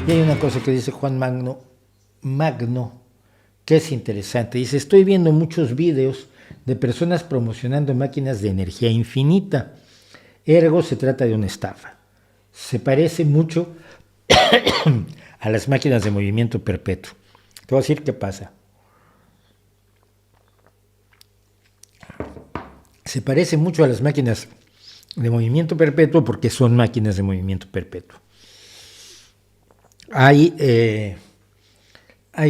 Y hay una cosa que dice Juan Magno, que es interesante. Dice, estoy viendo muchos videos de personas promocionando máquinas de energía infinita. Ergo, se trata de una estafa. Se parece mucho a las máquinas de movimiento perpetuo. Te voy a decir qué pasa. Se parece mucho a las máquinas de movimiento perpetuo porque son máquinas de movimiento perpetuo. Hay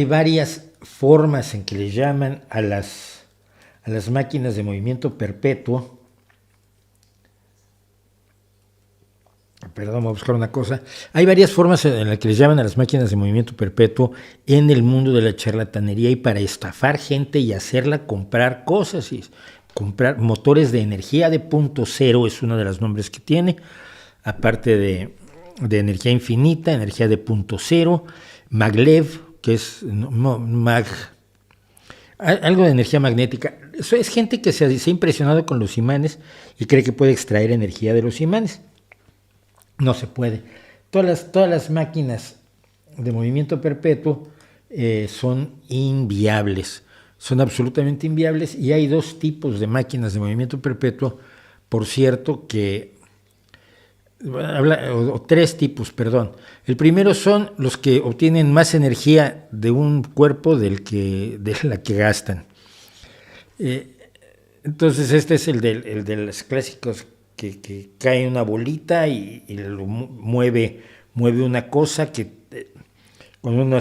varias formas en que le llaman a las máquinas de movimiento perpetuo. Perdón, voy a buscar una cosa. Hay varias formas en las que le llaman a las máquinas de movimiento perpetuo en el mundo de la charlatanería y para estafar gente y hacerla comprar cosas. Y comprar motores de energía de punto cero es uno de los nombres que tiene, aparte de energía infinita, energía de punto cero, maglev, que es algo de energía magnética. Eso es gente que se ha impresionado con los imanes y cree que puede extraer energía de los imanes. No se puede. Todas las máquinas de movimiento perpetuo son inviables. Son absolutamente inviables y hay dos tipos de máquinas de movimiento perpetuo, por cierto, o tres tipos, perdón. El primero son los que obtienen más energía de un cuerpo de la que gastan. Entonces este es el de los clásicos que cae una bolita y lo mueve una cosa con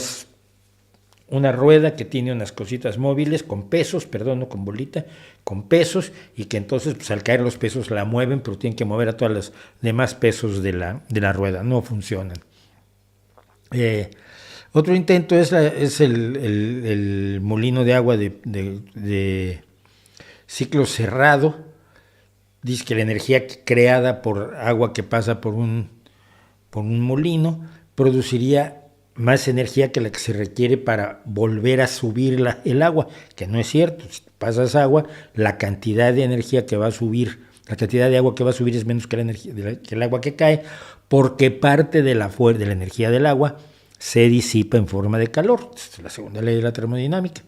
una rueda que tiene unas cositas móviles con pesos, perdón, no con bolita, con pesos, y que entonces pues, al caer los pesos la mueven, pero tienen que mover a todas las demás pesos de la rueda, no funcionan. Otro intento es el molino de agua de ciclo cerrado. Dice que la energía creada por agua que pasa por un molino produciría más energía que la que se requiere para volver a subir el agua, que no es cierto. Si pasas agua, la cantidad de energía que va a subir, la cantidad de agua que va a subir es menos que el agua que cae, porque parte de la energía del agua se disipa en forma de calor. Es la segunda ley de la termodinámica.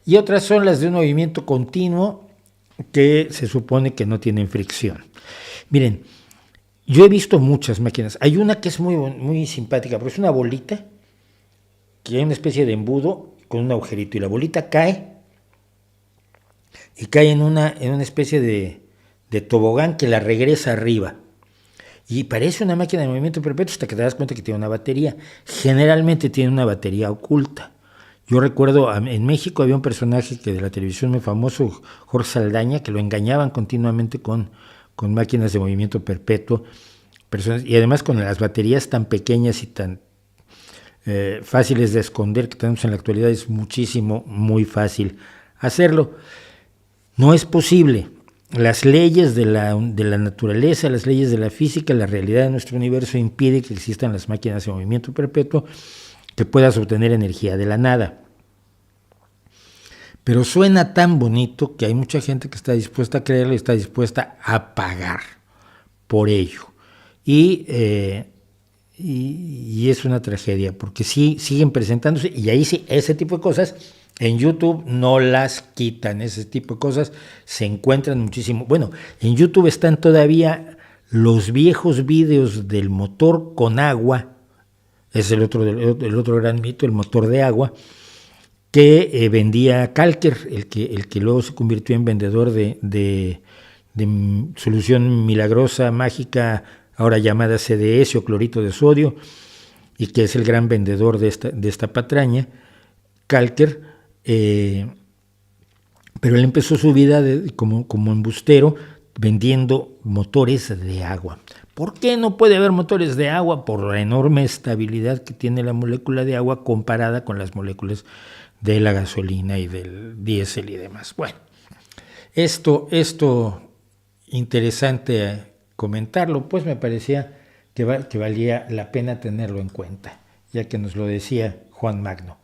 Y otras son las de un movimiento continuo que se supone que no tienen fricción. Miren, yo he visto muchas máquinas. Hay una que es muy, muy simpática, pero es una bolita que hay una especie de embudo con un agujerito y la bolita cae en una especie de tobogán que la regresa arriba. Y parece una máquina de movimiento perpetuo hasta que te das cuenta que tiene una batería. Generalmente tiene una batería oculta. Yo recuerdo, en México había un personaje que de la televisión muy famoso, Jorge Saldaña, que lo engañaban continuamente con máquinas de movimiento perpetuo, y además con las baterías tan pequeñas y tan fáciles de esconder que tenemos en la actualidad, es muy fácil hacerlo. No es posible. Las leyes de la naturaleza, las leyes de la física, la realidad de nuestro universo impide que existan las máquinas de movimiento perpetuo, que puedas obtener energía de la nada. Pero suena tan bonito que hay mucha gente que está dispuesta a creerlo y está dispuesta a pagar por ello. Y es una tragedia, porque sí siguen presentándose, y ahí sí, ese tipo de cosas en YouTube no las quitan, ese tipo de cosas se encuentran muchísimo. Bueno, en YouTube están todavía los viejos vídeos del motor con agua, es el otro gran mito, el motor de agua, que vendía Kalker, el que luego se convirtió en vendedor de solución milagrosa, mágica, ahora llamada CDS o clorito de sodio, y que es el gran vendedor de esta patraña, Kalker, pero él empezó su vida como embustero vendiendo motores de agua. ¿Por qué no puede haber motores de agua? Por la enorme estabilidad que tiene la molécula de agua comparada con las moléculas de la gasolina y del diésel y demás. Bueno, esto interesante comentarlo, pues me parecía que valía la pena tenerlo en cuenta, ya que nos lo decía Juan Magno.